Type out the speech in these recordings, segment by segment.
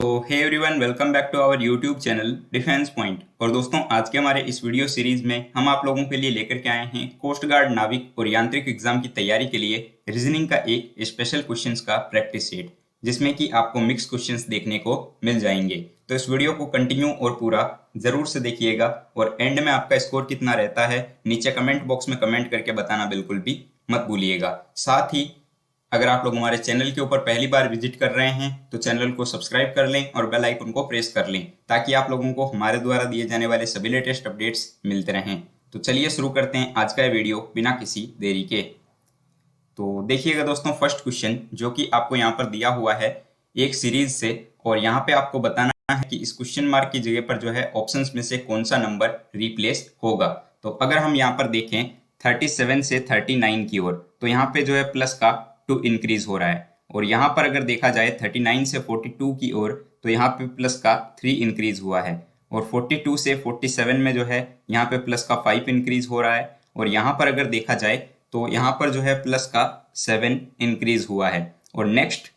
तो hey everyone, welcome back to our YouTube channel defence point. और दोस्तों, आज के हमारे इस वीडियो सीरीज में हम आप लोगों के लिए लेकर के आए हैं कोस्ट गार्ड, नाविक और यांत्रिक एग्जाम की तैयारी के लिए रीजनिंग का एक स्पेशल क्वेश्चंस का प्रैक्टिस सेट, जिसमें कि आपको मिक्स क्वेश्चंस देखने को मिल जाएंगे। तो इस वीडियो को कंटिन्यू और पूरा जरूर से देखिएगा और एंड में आपका स्कोर कितना रहता है नीचे कमेंट बॉक्स में कमेंट करके बताना बिल्कुल भी मत भूलिएगा। साथ ही अगर आप लोग हमारे चैनल के ऊपर पहली बार विजिट कर रहे हैं तो चैनल को सब्सक्राइब कर लें और बेल आइकन को प्रेस कर लें, ताकि आप लोगों को हमारे द्वारा दिए जाने वाले सभी लेटेस्ट अपडेट्स मिलते रहें। तो चलिए शुरू करते हैं आज का वीडियो बिना किसी देरी के। तो देखिएगा दोस्तों, फर्स्ट क्वेश्चन जो कि आपको यहाँ पर दिया हुआ है एक सीरीज से, और यहाँ पे आपको बताना है कि इस क्वेश्चन मार्क की जगह पर जो है ऑप्शंस में से कौन सा नंबर रिप्लेस होगा। तो अगर हम यहाँ पर देखें 37 से 39 की ओर, तो यहाँ पे जो है प्लस का 2 इंक्रीज हो रहा है, और यहाँ पर अगर देखा जाए 39 से 42 की ओर, तो यहाँ पे प्लस का 3 इंक्रीज हुआ है, और 42 से 47 में जो है यहाँ पे प्लस का 5 इंक्रीज हो रहा है, और यहाँ पर अगर देखा जाए तो यहाँ पर जो है प्लस का 7 इंक्रीज हुआ है। और नेक्स्ट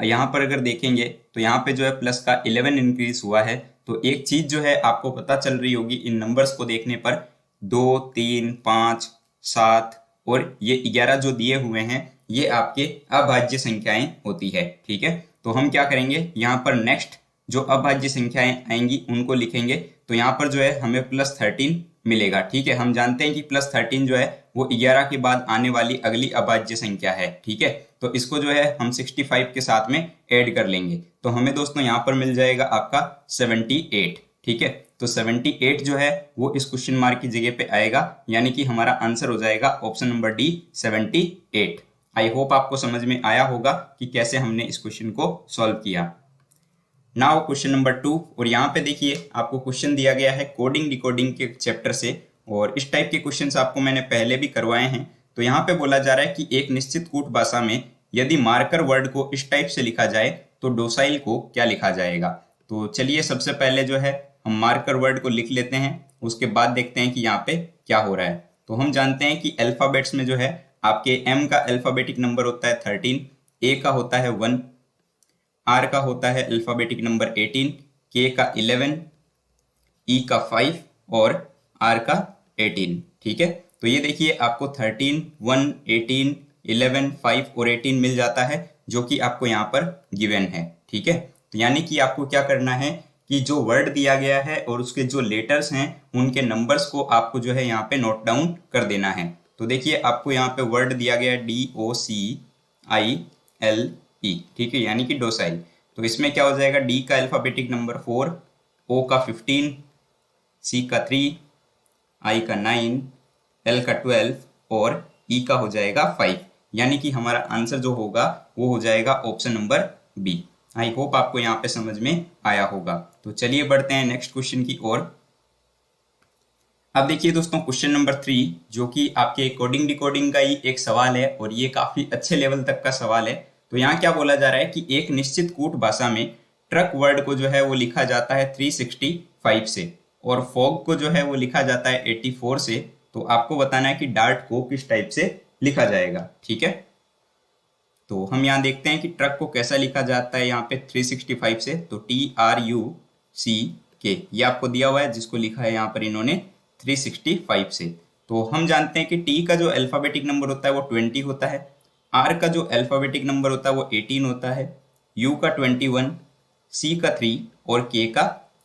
यहाँ पर अगर देखेंगे तो यहाँ पे जो है प्लस का 11 इंक्रीज हुआ है। तो एक चीज जो है आपको पता चल रही होगी इन नंबर्स को देखने पर, 2, 3, 5, 7 और ये 11 जो दिए हुए हैं ये आपके अभाज्य संख्याएं होती है। ठीक है, तो हम क्या करेंगे, यहाँ पर नेक्स्ट जो अभाज्य संख्याएं आएंगी उनको लिखेंगे। तो यहाँ पर जो है हमें +13 मिलेगा। ठीक है, हम जानते हैं कि +13 जो है वो 11 के बाद आने वाली अगली अभाज्य संख्या है। ठीक है, तो इसको जो है हम 65 के साथ में ऐड कर लेंगे, तो हमें दोस्तों यहाँ पर मिल जाएगा आपका 78। ठीक है, तो 78 जो है वो इस क्वेश्चन मार्क की जगह पे आएगा, यानी कि हमारा आंसर हो जाएगा ऑप्शन नंबर डी 78। आई होप आपको समझ में आया होगा कि कैसे हमने इस क्वेश्चन को सॉल्व किया। नाउ क्वेश्चन नंबर 2, और यहाँ पे देखिए आपको क्वेश्चन दिया गया है कोडिंग डिकोडिंग के चैप्टर से, और इस टाइप के क्वेश्चंस आपको मैंने पहले भी करवाए हैं। तो यहाँ पे बोला जा रहा है कि एक निश्चित कूट भाषा में यदि मार्कर वर्ड को इस टाइप से लिखा जाए तो डोसाइल को क्या लिखा जाएगा। तो चलिए सबसे पहले जो है हम मार्कर वर्ड को लिख लेते हैं, उसके बाद देखते हैं कि यहाँ पे क्या हो रहा है। तो हम जानते हैं कि अल्फाबेट्स में जो है आपके एम का अल्फाबेटिक नंबर होता है 13, ए का होता है 1, आर का होता है अल्फाबेटिक नंबर 18, के का 11, ई का 5 और आर का 18। ठीक है, तो ये देखिए आपको 13, 1, 18, 11, 5 और 18 मिल जाता है, जो कि आपको यहाँ पर गिवन है। ठीक है, तो यानी कि आपको क्या करना है कि जो वर्ड दिया गया है और उसके जो लेटर्स हैं उनके नंबर्स को आपको जो है यहाँ पे नोट डाउन कर देना है। तो देखिए आपको यहाँ पे वर्ड दिया गया है DOCILE। ठीक है, यानी कि डोसाइल। तो इसमें क्या हो जाएगा, डी का अल्फाबेटिक नंबर 4, ओ का 15, सी का 3, आई का 9, एल का 12 और ई का हो जाएगा 5, यानी कि हमारा आंसर जो होगा वो हो जाएगा option number B. I hope आपको यहाँ पे समझ में आया होगा। तो चलिए बढ़ते हैं नेक्स्ट क्वेश्चन की ओर। अब देखिए दोस्तों, क्वेश्चन नंबर 3 जो कि आपके कोडिंग डिकोडिंग का ही एक सवाल है, और ये काफी अच्छे लेवल तक का सवाल है। तो यहाँ क्या बोला जा रहा है कि एक निश्चित कूट भाषा में ट्रक वर्ड को जो है वो लिखा जाता है 365 से, और फॉग को जो है वो लिखा जाता है 84 से। तो आपको बताना है कि डार्ट को किस टाइप से लिखा जाएगा। ठीक है, तो हम यहाँ देखते हैं कि ट्रक को कैसा लिखा जाता है यहाँ पे 365 से। तो TRUCK ये आपको दिया हुआ है, जिसको लिखा है यहाँ पर इन्होंने 365 से। तो हम जानते हैं कि टी का जो अल्फाबेटिक नंबर होता है वो 20 होता है, आर का जो अल्फाबेटिक नंबर होता है वो 18 होता है, यू का 21, सी का 3 और के का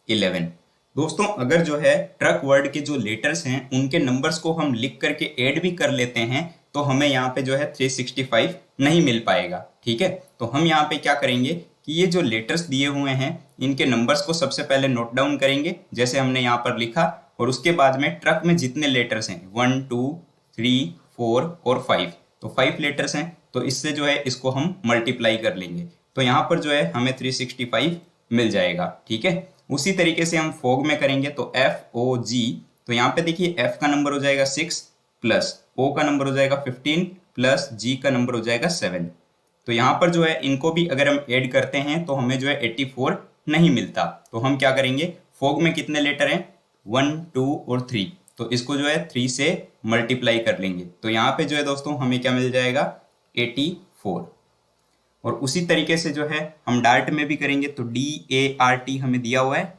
11। दोस्तों अगर जो है ट्रक वर्ड के जो लेटर्स हैं उनके नंबर्स को हम लिख करके ऐड भी कर लेते हैं तो हमें यहाँ पे जो है 365 नहीं मिल पाएगा। ठीक है, तो हम यहाँ पे क्या करेंगे कि ये जो लेटर्स दिए हुए हैं इनके नंबर्स को सबसे पहले नोट डाउन करेंगे, जैसे हमने यहाँ पर लिखा, और उसके बाद में ट्रक में जितने लेटर्स हैं 1, 2, 3, 4 और 5, तो 5 लेटर्स हैं, तो इससे जो है इसको हम मल्टीप्लाई कर लेंगे, तो यहाँ पर जो है हमें 365 मिल जाएगा। ठीक है, उसी तरीके से हम फॉग में करेंगे तो FOG, तो यहाँ पे देखिए F का नंबर हो जाएगा 6 प्लस O का नंबर हो जाएगा 15 प्लस G का नंबर हो जाएगा 7। तो यहाँ पर जो है इनको भी अगर हम ऐड करते हैं तो हमें जो है 84 नहीं मिलता। तो हम क्या करेंगे, फॉग में कितने लेटर हैं 1, 2 और 3, तो इसको जो है 3 से मल्टीप्लाई कर लेंगे। तो यहाँ पे जो है दोस्तों हमें क्या मिल जाएगा 84। और उसी तरीके से जो है हम डार्ट में भी करेंगे। तो DART हमें दिया हुआ है,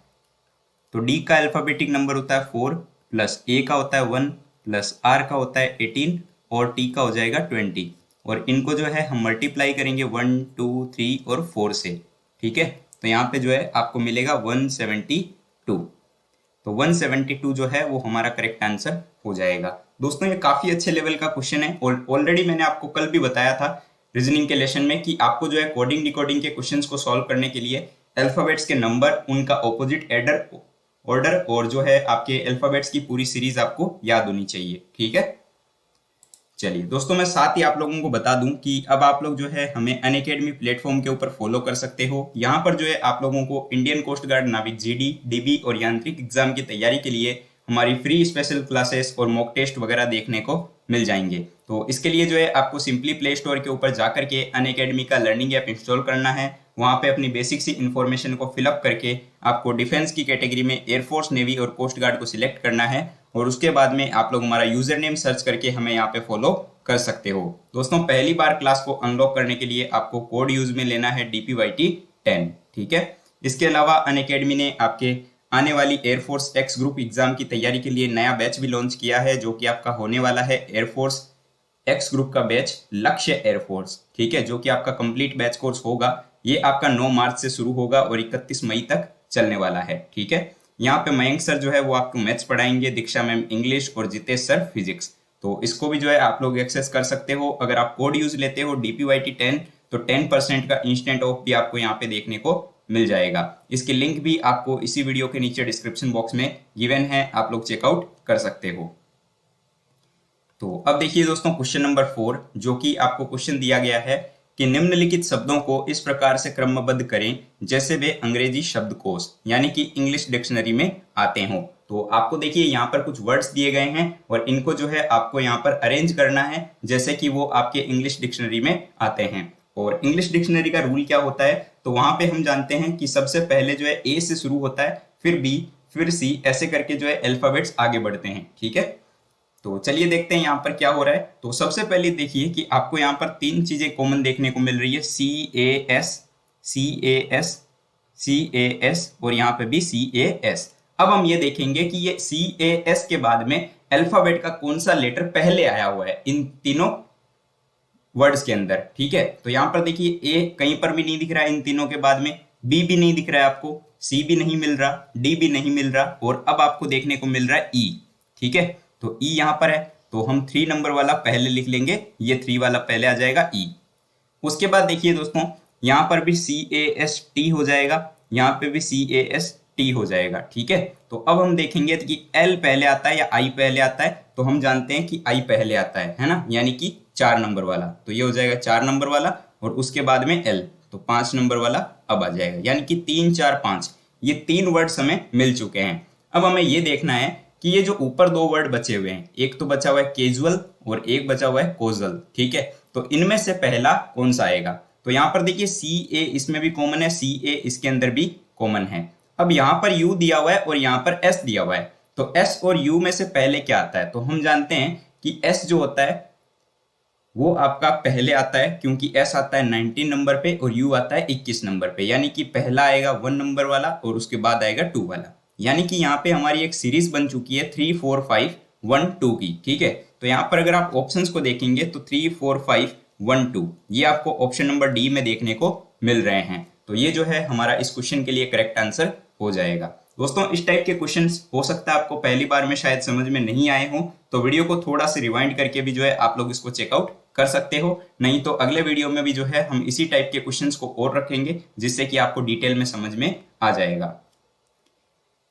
तो डी का अल्फाबेटिक नंबर होता है 4, प्लस ए का होता है 1, प्लस आर का होता है 18 और टी का हो जाएगा 20। और इनको जो है हम मल्टीप्लाई करेंगे 1 2 3 और 4 से, ठीक है। तो यहाँ पे जो है आपको मिलेगा 172। तो 172 जो है वो हमारा करेक्ट आंसर हो जाएगा। दोस्तों ये काफी अच्छे लेवल का क्वेश्चन है और ऑलरेडी मैंने आपको कल भी बताया था रीजनिंग के लेसन में कि आपको जो है कोडिंग डिकोडिंग के क्वेश्चंस को सॉल्व करने के लिए अल्फाबेट्स के नंबर, उनका ऑपोजिट एडर ऑर्डर और जो है आपके अल्फाबेट्स की पूरी सीरीज आपको याद होनी चाहिए, ठीक है। चलिए दोस्तों, मैं साथ ही आप लोगों को बता दूं कि अब आप लोग जो है हमें अनअकैडमी प्लेटफॉर्म के ऊपर फॉलो कर सकते हो। यहाँ पर जो है आप लोगों को इंडियन कोस्ट गार्ड नाविक जीडी, डीबी और यांत्रिक एग्जाम की तैयारी के लिए हमारी फ्री स्पेशल क्लासेस और मॉक टेस्ट वगैरह देखने को मिल जाएंगे। तो इसके लिए जो है आपको सिंपली प्ले स्टोर के ऊपर जाकर के अनअकैडमी का लर्निंग ऐप इंस्टॉल करना है। वहाँ पे अपनी बेसिक सी इन्फॉर्मेशन को फिलअप करके आपको डिफेंस की कैटेगरी में एयरफोर्स, नेवी और कोस्ट गार्ड को सिलेक्ट करना है और उसके बाद में आप लोग हमारा यूजर नेम सर्च करके हमें यहाँ पे फॉलो कर सकते हो। दोस्तों पहली बार क्लास को अनलॉक करने के लिए आपको कोड यूज में लेना है DPYT10, ठीक है। इसके अलावा अनअकैडमी ने आपके आने वाली एयरफोर्स एक्स ग्रुप एग्जाम की तैयारी के लिए नया बैच भी लॉन्च किया है, जो कि आपका होने वाला है एयरफोर्स एक्स ग्रुप का बैच लक्ष्य एयरफोर्स, ठीक है, जो कि आपका कंप्लीट बैच कोर्स होगा। ये आपका 9 मार्च से शुरू होगा और 31 मई तक चलने वाला है, ठीक है। यहाँ पे मयंक सर जो है वो आपको मैथ्स पढ़ाएंगे, दीक्षा मैम इंग्लिश और जितेश सर फिजिक्स। तो इसको भी जो है आप लोग एक्सेस कर सकते हो। अगर आप कोड यूज लेते हो DPYT10 तो 10% का इंस्टेंट ऑफ भी आपको यहाँ पे देखने को मिल जाएगा। इसकी लिंक भी आपको इसी वीडियो के नीचे डिस्क्रिप्शन बॉक्स में गिवन है, आप लोग चेकआउट कर सकते हो। तो अब देखिए दोस्तों क्वेश्चन नंबर 4, जो कि आपको क्वेश्चन दिया गया है कि निम्नलिखित शब्दों को इस प्रकार से क्रमबद्ध करें जैसे वे अंग्रेजी शब्दकोश यानी कि इंग्लिश डिक्शनरी में आते हों। तो आपको देखिए यहाँ पर कुछ वर्ड्स दिए गए हैं और इनको जो है आपको यहाँ पर अरेंज करना है जैसे कि वो आपके इंग्लिश डिक्शनरी में आते हैं। और इंग्लिश डिक्शनरी का रूल क्या होता है, तो वहां पे हम जानते हैं कि सबसे पहले जो है ए से शुरू होता है, फिर बी, फिर सी, ऐसे करके जो है अल्फाबेट्स आगे बढ़ते हैं, ठीक है। तो चलिए देखते हैं यहाँ पर क्या हो रहा है। तो सबसे पहले देखिए कि आपको यहाँ पर 3 चीजें कॉमन देखने को मिल रही है, CAS, CAS, CAS और यहाँ पे भी CAS। अब हम ये देखेंगे कि ये CAS के बाद में अल्फाबेट का कौन सा लेटर पहले आया हुआ है इन तीनों वर्ड्स के अंदर, ठीक है। तो यहाँ पर देखिए ए कहीं पर भी नहीं दिख रहा है इन तीनों के बाद में, बी भी नहीं दिख रहा है आपको, सी भी नहीं मिल रहा, डी भी नहीं मिल रहा और अब आपको देखने को मिल रहा है ई, ठीक है। तो ई यहाँ पर है तो हम 3 नंबर वाला पहले लिख लेंगे, ये 3 वाला पहले आ जाएगा ई। उसके बाद देखिए दोस्तों यहाँ पर भी CAST हो जाएगा, यहाँ पे भी CAST हो जाएगा, ठीक है। तो अब हम देखेंगे कि L पहले आता है या I पहले आता है, तो हम जानते हैं कि I पहले आता है ना, यानी कि 4 नंबर वाला, तो ये हो जाएगा 4 नंबर वाला और उसके बाद में L, तो 5 नंबर वाला अब आ जाएगा, यानी कि 3 4 5 ये 3 वर्ड्स हमें मिल चुके हैं। अब हमें ये देखना है कि ये जो ऊपर 2 वर्ड बचे हुए हैं, एक तो बचा हुआ है कैजुअल और एक बचा हुआ है कोजल, ठीक है। तो इनमें से पहला कौन सा आएगा, तो यहाँ पर देखिए CA इसमें भी कॉमन है, CA इसके अंदर भी कॉमन है। अब यहाँ पर U दिया हुआ है और यहाँ पर S दिया हुआ है, तो S और U में से पहले क्या आता है, तो हम जानते हैं कि S जो होता है वो आपका पहले आता है, क्योंकि S आता है 19 नंबर पे और U आता है 21 नंबर पे, यानी कि पहला आएगा 1 नंबर वाला और उसके बाद आएगा 2 वाला, यानी कि यहाँ पे हमारी एक सीरीज बन चुकी है 3 4 5 1 2 की, ठीक है। तो यहाँ पर अगर आप ऑप्शंस को देखेंगे तो 3 4 5 1 2 ये आपको ऑप्शन नंबर डी में देखने को मिल रहे हैं। तो ये जो है हमारा इस क्वेश्चन के लिए करेक्ट आंसर हो जाएगा। दोस्तों इस टाइप के क्वेश्चंस हो सकता है आपको पहली बार में शायद समझ में नहीं आए हों, तो वीडियो को थोड़ा सा रिवाइंड करके भी जो है आप लोग इसको चेकआउट कर सकते हो, नहीं तो अगले वीडियो में भी जो है हम इसी टाइप के क्वेश्चंस को और रखेंगे जिससे कि आपको डिटेल में समझ में आ जाएगा।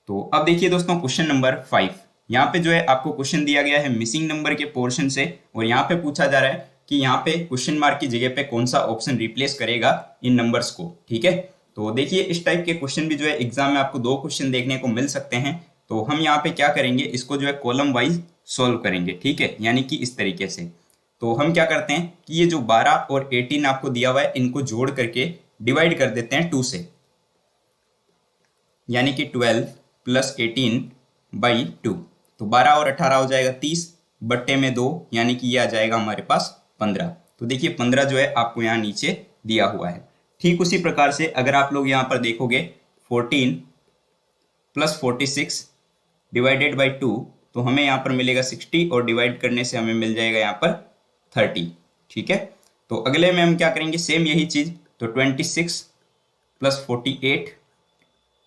तो अब देखिए दोस्तों क्वेश्चन नंबर 5, यहाँ पे जो है आपको क्वेश्चन दिया गया है मिसिंग नंबर के पोर्शन से और यहाँ पे पूछा जा रहा है कि यहाँ पे क्वेश्चन मार्क की जगह पे कौन सा ऑप्शन रिप्लेस करेगा इन नंबर्स को, ठीक है। तो देखिए इस टाइप के क्वेश्चन भी जो है एग्जाम में आपको 2 क्वेश्चन देखने को मिल सकते हैं। तो हम यहाँ पे क्या करेंगे, इसको जो है कॉलम वाइज सोल्व करेंगे, ठीक है, यानी कि इस तरीके से। तो हम क्या करते हैं कि ये जो 12 और 18 आपको दिया हुआ है इनको जोड़ करके डिवाइड कर देते हैं 2 से, यानी कि 12 + 18 / 2, तो 12 और 18 हो जाएगा 30 बट्टे में 2, यानी कि ये आ जाएगा हमारे पास 15। तो देखिए 15 जो है आपको यहाँ नीचे दिया हुआ है। ठीक उसी प्रकार से अगर आप लोग यहाँ पर देखोगे 14 प्लस 46 डिवाइडेड बाई 2, तो हमें यहाँ पर मिलेगा 60 और डिवाइड करने से हमें मिल जाएगा यहाँ पर 30। ठीक है, तो अगले में हम क्या करेंगे, सेम यही चीज, तो 26 प्लस 48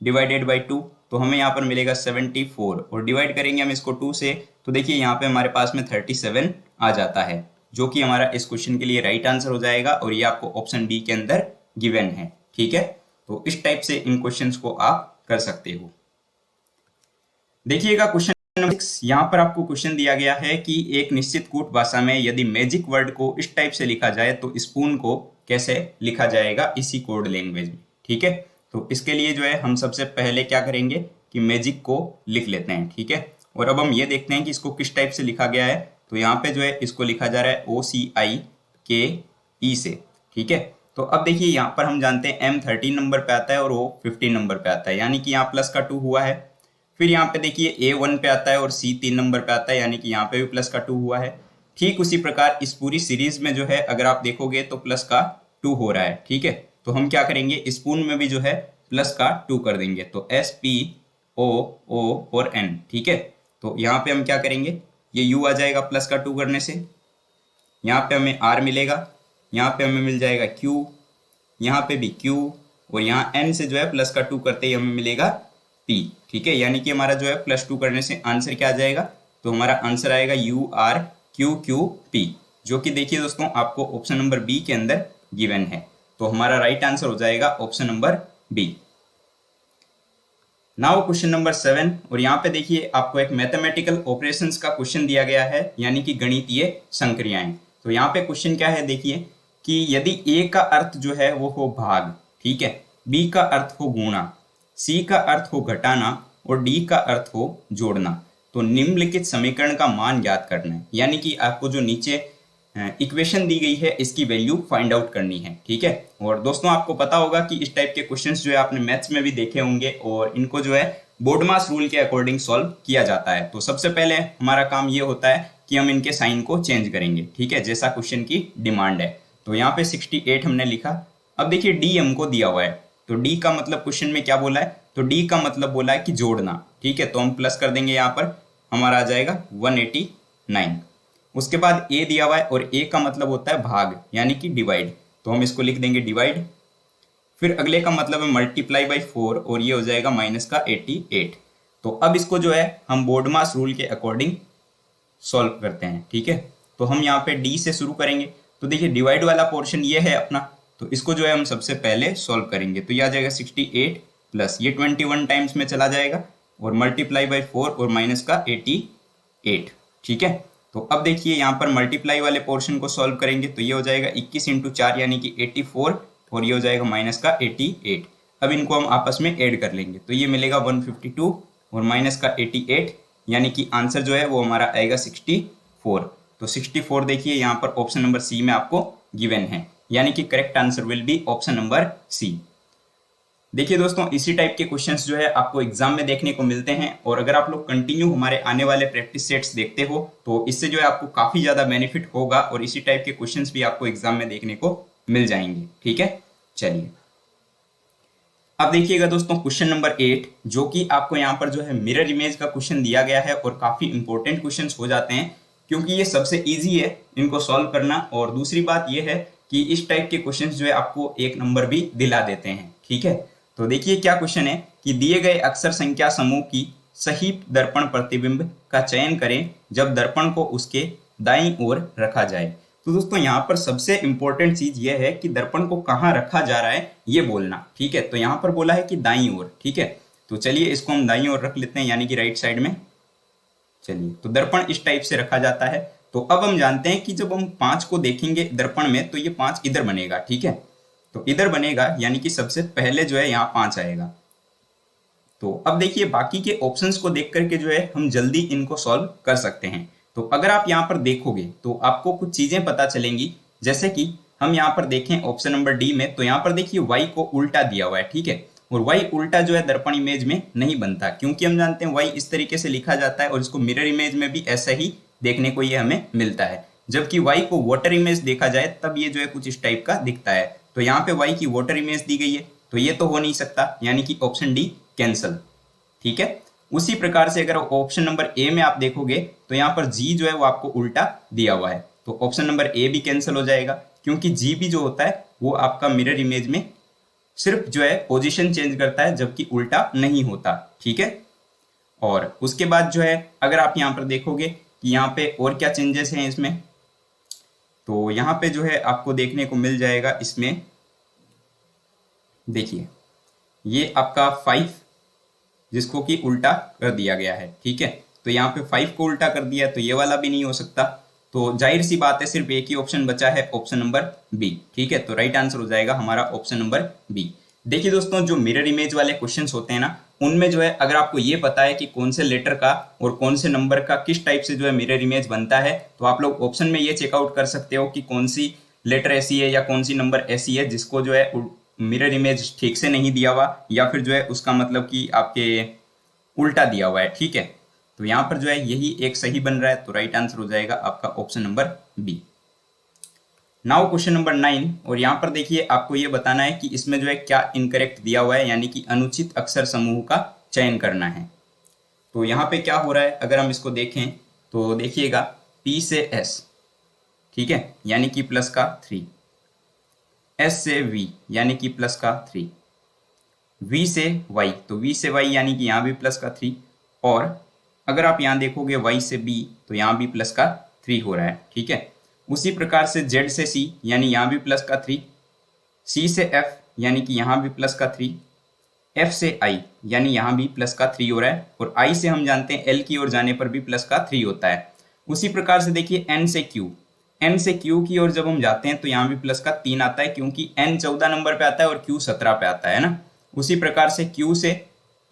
डिवाइडेड बाई 2, तो हमें यहाँ पर मिलेगा 74 और डिवाइड करेंगे हम इसको 2 से, तो देखिए यहाँ पे हमारे पास में 37 आ जाता है, जो कि हमारा इस क्वेश्चन के लिए राइट आंसर हो जाएगा और ये आपको ऑप्शन डी के अंदर गिवन है। ठीक है, तो इस टाइप से इन क्वेश्चंस को आप कर सकते हो। देखिएगा क्वेश्चन नंबर 6, यहाँ पर आपको क्वेश्चन दिया गया है कि एक निश्चित कूट भाषा में यदि मैजिक वर्ड को इस टाइप से लिखा जाए तो स्पून को कैसे लिखा जाएगा इसी कोड लैंग्वेज में। ठीक है, तो इसके लिए जो है हम सबसे पहले क्या करेंगे कि मैजिक को लिख लेते हैं। ठीक है, और अब हम ये देखते हैं कि इसको किस टाइप से लिखा गया है, तो यहाँ पे जो है इसको लिखा जा रहा है OCIKE से। ठीक है, तो अब देखिए यहाँ पर हम जानते हैं M 13 नंबर पे आता है और O 15 नंबर पे आता है, यानी कि यहाँ प्लस का 2 हुआ है। फिर यहाँ पे देखिए A 1 पे आता है और C 3 नंबर पे आता है, यानी कि यहाँ पे भी प्लस का 2 हुआ है। ठीक उसी प्रकार इस पूरी सीरीज में जो है अगर आप देखोगे तो प्लस का 2 हो रहा है। ठीक है, तो हम क्या करेंगे, स्पून में भी जो है प्लस का 2 कर देंगे, तो SPOO और N। ठीक है, तो यहाँ पे हम क्या करेंगे, ये U आ जाएगा प्लस का 2 करने से, यहाँ पे हमें R मिलेगा, यहाँ पे हमें मिल जाएगा Q, यहाँ पे भी Q, और यहाँ N से जो है प्लस का 2 करते ही हमें मिलेगा P। ठीक है, यानी कि हमारा जो है प्लस 2 करने से आंसर क्या आ जाएगा, तो हमारा आंसर आएगा URQQP, जो कि देखिए दोस्तों आपको ऑप्शन नंबर बी के अंदर गिवन है। तो हमारा राइट आंसर हो जाएगा option number B. Now question number 7, और यहाँ पे देखिए आपको एक मैथमेटिकल ऑपरेशंस का क्वेश्चन दिया गया है, यानी कि गणितीय संक्रियाएं। तो यहाँ पे क्वेश्चन क्या है, देखिए कि यदि A का अर्थ जो है वो हो भाग, ठीक है, B का अर्थ हो गुणा, C का अर्थ हो घटाना और D का अर्थ हो जोड़ना, तो निम्नलिखित समीकरण का मान ज्ञात करना है। यानी कि आपको जो नीचे इक्वेशन दी गई है इसकी वैल्यू फाइंड आउट करनी है। ठीक है, और दोस्तों आपको पता होगा कि इस टाइप के क्वेश्चंस जो है आपने मैथ्स में भी देखे होंगे और इनको जो है बोर्डमास रूल के अकॉर्डिंग सॉल्व किया जाता है। तो सबसे पहले हमारा काम ये होता है कि हम इनके साइन को चेंज करेंगे। ठीक है, जैसा क्वेश्चन की डिमांड है। तो यहाँ पे 68 हमने लिखा। अब देखिए डी हमको दिया हुआ है, तो डी का मतलब क्वेश्चन में क्या बोला है, तो डी का मतलब बोला है कि जोड़ना। ठीक है, तो हम प्लस कर देंगे, यहाँ पर हमारा आ जाएगा 189। उसके बाद ए दिया हुआ है और ए का मतलब होता है भाग, यानी कि डिवाइड, तो हम इसको लिख देंगे डिवाइड। फिर अगले का मतलब है मल्टीप्लाई बाई 4 और ये हो जाएगा माइनस का 88। तो अब इसको जो है हम बोर्डमास रूल के अकॉर्डिंग सॉल्व करते हैं। ठीक है, तो हम यहाँ पे डी से शुरू करेंगे। तो देखिए डिवाइड वाला पोर्शन ये है अपना, तो इसको जो है हम सबसे पहले सॉल्व करेंगे। तो ये आ जाएगा 68 प्लस ये 21 टाइम्स में चला जाएगा और मल्टीप्लाई बाई 4 और माइनस का 88। ठीक है, तो अब देखिए यहाँ पर मल्टीप्लाई वाले पोर्शन को सॉल्व करेंगे, तो ये हो जाएगा 21 इंटू 4 यानी कि 84 और ये हो जाएगा माइनस का 88। अब इनको हम आपस में ऐड कर लेंगे, तो ये मिलेगा 152 और माइनस का 88, यानी कि आंसर जो है वो हमारा आएगा 64। तो 64 देखिए यहाँ पर ऑप्शन नंबर सी में आपको गिवन है, यानी कि correct answer will be option number C. देखिए दोस्तों इसी टाइप के क्वेश्चंस जो है आपको एग्जाम में देखने को मिलते हैं, और अगर आप लोग कंटिन्यू हमारे आने वाले प्रैक्टिस सेट्स देखते हो तो इससे जो है आपको काफी ज्यादा बेनिफिट होगा और इसी टाइप के क्वेश्चंस भी आपको एग्जाम में देखने को मिल जाएंगे। ठीक है, चलिए अब देखिएगा दोस्तों क्वेश्चन नंबर 8, जो कि आपको यहाँ पर जो है मिरर इमेज का क्वेश्चन दिया गया है और काफी इंपॉर्टेंट क्वेश्चन हो जाते हैं क्योंकि ये सबसे ईजी है इनको सॉल्व करना, और दूसरी बात यह है कि इस टाइप के क्वेश्चन जो है आपको 1 नंबर भी दिला देते हैं। ठीक है, तो देखिए क्या क्वेश्चन है कि दिए गए अक्षर संख्या समूह की सही दर्पण प्रतिबिंब का चयन करें जब दर्पण को उसके दाईं ओर रखा जाए। तो दोस्तों यहाँ पर सबसे इंपॉर्टेंट चीज ये है कि दर्पण को कहाँ रखा जा रहा है ये बोलना। ठीक है, तो यहाँ पर बोला है कि दाईं ओर। ठीक है, तो चलिए इसको हम दाईं ओर रख लेते हैं, यानी कि राइट साइड में। चलिए, तो दर्पण इस टाइप से रखा जाता है। तो अब हम जानते हैं कि जब हम 5 को देखेंगे दर्पण में तो ये 5 इधर बनेगा। ठीक है, तो इधर बनेगा, यानी कि सबसे पहले जो है यहाँ 5 आएगा। तो अब देखिए बाकी के ऑप्शंस को देख करके जो है हम जल्दी इनको सॉल्व कर सकते हैं। तो अगर आप यहाँ पर देखोगे तो आपको कुछ चीजें पता चलेंगी, जैसे कि हम यहाँ पर देखें ऑप्शन नंबर डी में, तो यहाँ पर देखिए y को उल्टा दिया हुआ है। ठीक है, और y उल्टा जो है दर्पण इमेज में नहीं बनता, क्योंकि हम जानते हैं y इस तरीके से लिखा जाता है और इसको मिरर इमेज में भी ऐसा ही देखने को ये हमें मिलता है। जबकि y को वाटर इमेज देखा जाए तब ये जो है कुछ इस टाइप का दिखता है। तो यहाँ पे y की वाटर इमेज दी गई है, तो ये तो हो नहीं सकता, यानी कि ऑप्शन डी कैंसल। ठीक है, उसी प्रकार से अगर ऑप्शन नंबर ए में आप देखोगे तो यहाँ पर जी जो है वो आपको उल्टा दिया हुआ है, तो ऑप्शन नंबर ए भी कैंसिल हो जाएगा, क्योंकि जी भी जो होता है वो आपका मिरर इमेज में सिर्फ जो है पोजीशन चेंज करता है, जबकि उल्टा नहीं होता। ठीक है, और उसके बाद जो है अगर आप यहाँ पर देखोगे कि यहाँ पे और क्या चेंजेस हैं इसमें, तो यहाँ पे जो है आपको देखने को मिल जाएगा इसमें, देखिए ये आपका 5 जिसको कि उल्टा कर दिया गया है। ठीक है, तो यहाँ पे 5 को उल्टा कर दिया, तो ये वाला भी नहीं हो सकता, तो जाहिर सी बात है सिर्फ एक ही ऑप्शन बचा है, ऑप्शन नंबर बी। ठीक है, तो राइट आंसर हो जाएगा हमारा ऑप्शन नंबर बी। देखिए दोस्तों, जो मिरर इमेज वाले क्वेश्चंस होते हैं ना, उनमें जो है अगर आपको ये पता है कि कौन से लेटर का और कौन से नंबर का किस टाइप से जो है मिरर इमेज बनता है, तो आप लोग ऑप्शन में ये चेकआउट कर सकते हो कि कौन सी लेटर ऐसी है या कौन सी नंबर ऐसी है जिसको जो है मिरर इमेज ठीक से नहीं दिया हुआ, या फिर जो है उसका मतलब कि आपके उल्टा दिया हुआ है। ठीक है, तो यहाँ पर जो है यही एक सही बन रहा है, तो राइट आंसर हो जाएगा आपका option number B. Now question number 9, और यहाँ पर देखिए आपको ये बताना है कि इसमें जो है क्या इनकरेक्ट दिया हुआ है, यानी कि अनुचित अक्षर समूह का चयन करना है। तो यहाँ पे क्या हो रहा है, अगर हम इसको देखें तो देखिएगा P से S, ठीक है, यानी कि प्लस का 3, S से V यानी कि प्लस का 3, V से Y, तो V से Y यानी कि यहाँ भी प्लस का 3, और अगर आप यहाँ देखोगे Y से B तो यहाँ भी प्लस का 3 हो रहा है। ठीक है, उसी प्रकार से Z से C यानी यहाँ भी प्लस का 3, C से F यानी कि यहाँ भी प्लस का 3, F से I यानी यहाँ भी प्लस का 3 हो रहा है, और I से हम जानते हैं L की ओर जाने पर भी प्लस का 3 होता है। उसी प्रकार से देखिए N से Q, N से Q की ओर जब हम जाते हैं तो यहाँ भी प्लस का 3 आता है, क्योंकि N 14 नंबर पे आता है और Q 17 पे आता है ना। उसी प्रकार से Q से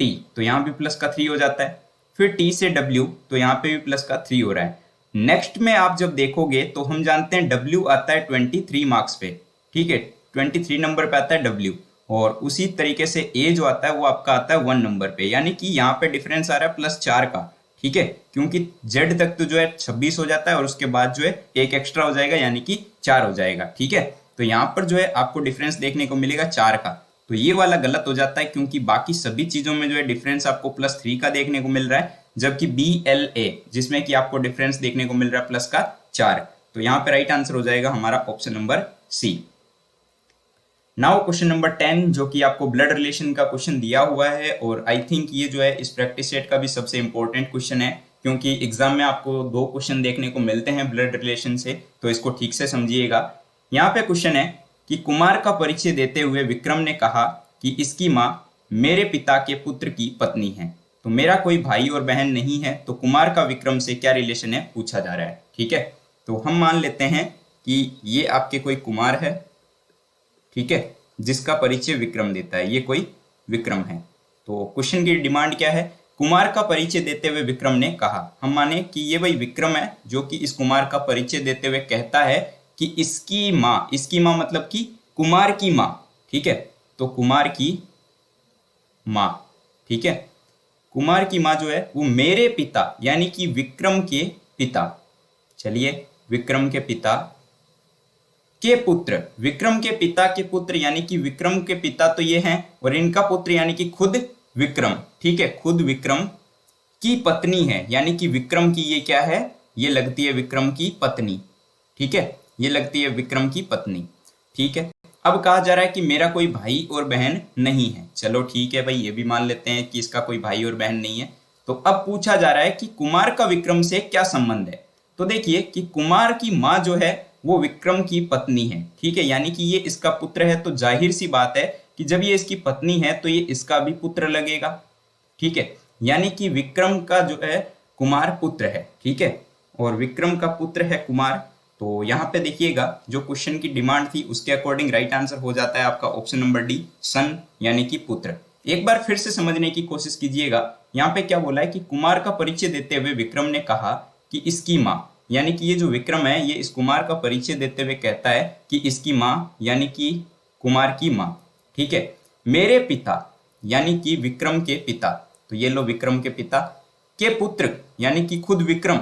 T तो यहाँ भी प्लस का 3 हो जाता है, फिर T से W तो यहाँ पे भी प्लस का 3 हो रहा है। नेक्स्ट में आप जब देखोगे तो हम जानते हैं W आता है 23 मार्क्स पे, ठीक है, 23 नंबर पे आता है W, और उसी तरीके से A जो आता है वो आपका आता है 1 नंबर पे, यानी कि यहाँ पे डिफरेंस आ रहा है +4 का। ठीक है, क्योंकि Z तक तो जो है 26 हो जाता है और उसके बाद जो है एक एक्स्ट्रा हो जाएगा यानी कि 4 हो जाएगा। ठीक है, तो यहाँ पर जो है आपको डिफरेंस देखने को मिलेगा 4 का, तो ये वाला गलत हो जाता है, क्योंकि बाकी सभी चीजों में जो है डिफरेंस आपको +3 का देखने को मिल रहा है, जबकि BLA जिसमें कि आपको डिफरेंस देखने को मिल रहा है प्लस का 4, तो यहाँ पे राइट आंसर हो जाएगा हमारा option number C. Now question number 10, जो कि आपको ब्लड रिलेशन का क्वेश्चन दिया हुआ है, और आई थिंक ये जो है इस प्रैक्टिस सेट का भी सबसे इंपॉर्टेंट क्वेश्चन है, क्योंकि एग्जाम में आपको 2 क्वेश्चन देखने को मिलते हैं ब्लड रिलेशन से, तो इसको ठीक से समझिएगा। यहाँ पे क्वेश्चन है कि कुमार का परिचय देते हुए विक्रम ने कहा कि इसकी माँ मेरे पिता के पुत्र की पत्नी है, तो मेरा कोई भाई और बहन नहीं है, तो कुमार का विक्रम से क्या रिलेशन है पूछा जा रहा है। ठीक है, तो हम मान लेते हैं कि ये आपके कोई कुमार है, ठीक है, जिसका परिचय विक्रम देता है, ये कोई विक्रम है। तो क्वेश्चन की डिमांड क्या है, कुमार का परिचय देते हुए विक्रम ने कहा, हम माने कि ये वही विक्रम है जो कि इस कुमार का परिचय देते हुए कहता है कि इसकी माँ मतलब कि कुमार की माँ, ठीक है, तो कुमार की माँ, ठीक है, कुमार की माँ जो है वो मेरे पिता यानी कि विक्रम के पिता, चलिए विक्रम के पिता के पुत्र, विक्रम के पिता के पुत्र यानी कि विक्रम के पिता तो ये हैं, और इनका पुत्र यानी कि खुद विक्रम, ठीक है, खुद विक्रम की पत्नी है, यानी कि विक्रम की ये क्या है, ये लगती है विक्रम की पत्नी। ठीक है, ये लगती है विक्रम की पत्नी। ठीक है, अब कहा जा रहा है कि मेरा कोई भाई और बहन नहीं है, चलो ठीक है भाई, ये भी मान लेते हैं कि इसका कोई भाई और बहन नहीं है। तो अब पूछा जा रहा है कि कुमार का विक्रम से क्या संबंध है, तो देखिए कि कुमार की माँ जो है वो विक्रम की पत्नी है, ठीक है, यानी कि ये इसका पुत्र है, तो जाहिर सी बात है कि जब ये इसकी पत्नी है तो ये इसका भी पुत्र लगेगा। ठीक है, यानी कि विक्रम का जो है कुमार पुत्र है, ठीक है, और विक्रम का पुत्र है कुमार। तो यहाँ पे देखिएगा जो क्वेश्चन की डिमांड थी उसके अकॉर्डिंग राइट आंसर हो जाता है आपका ऑप्शन नंबर डी, सन यानी कि पुत्र। एक बार फिर से समझने की कोशिश कीजिएगा, यहाँ पे क्या बोला है कि कुमार का परिचय देते हुए विक्रम ने कहा कि इसकी माँ, यानी कि ये जो विक्रम है ये इस कुमार का परिचय देते हुए कहता है कि इसकी माँ यानी कि कुमार की माँ, ठीक है, मेरे पिता यानी कि विक्रम के पिता, तो ये लो विक्रम के पिता के पुत्र यानी कि खुद विक्रम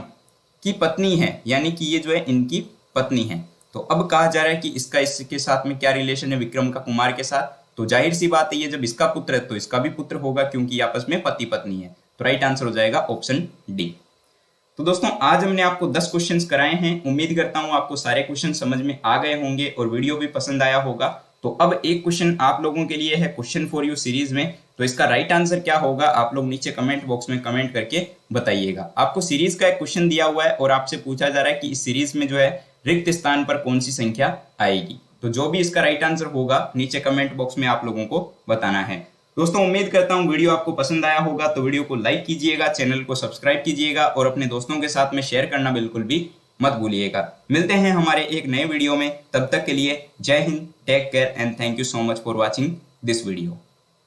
की पत्नी है, यानी कि ये जो है इनकी पत्नी है, तो अब कहा जा रहा है कि इसका इसके साथ में क्या रिलेशन है विक्रम का कुमार के साथ, तो जाहिर सी बात है ये जब इसका पुत्र है तो इसका भी पुत्र होगा क्योंकि आपस में पति पत्नी है। तो राइट आंसर हो जाएगा ऑप्शन डी। तो दोस्तों आज हमने आपको 10 क्वेश्चंस कराए हैं। उम्मीद करता हूं आपको सारे क्वेश्चन समझ में आ गए होंगे और वीडियो भी पसंद आया होगा। तो अब एक क्वेश्चन आप लोगों के लिए है क्वेश्चन फॉर यू सीरीज में। तो इसका राइट आंसर क्या होगा आप लोग नीचे कमेंट बॉक्स में कमेंट करके बताइएगा। आपको सीरीज का एक क्वेश्चन दिया हुआ है और आपसे पूछा जा रहा है कि इस सीरीज में जो है रिक्त स्थान पर कौन सी संख्या आएगी। तो जो भी इसका राइट आंसर होगा नीचे कमेंट बॉक्स में आप लोगों को बताना है। दोस्तों उम्मीद करता हूं वीडियो आपको पसंद आया होगा, तो वीडियो को लाइक कीजिएगा, चैनल को सब्सक्राइब कीजिएगा और अपने दोस्तों के साथ में शेयर करना बिल्कुल भी मत भूलिएगा। मिलते हैं हमारे एक नए वीडियो में, तब तक के लिए Jai Hind, take care and thank you so much for watching this video.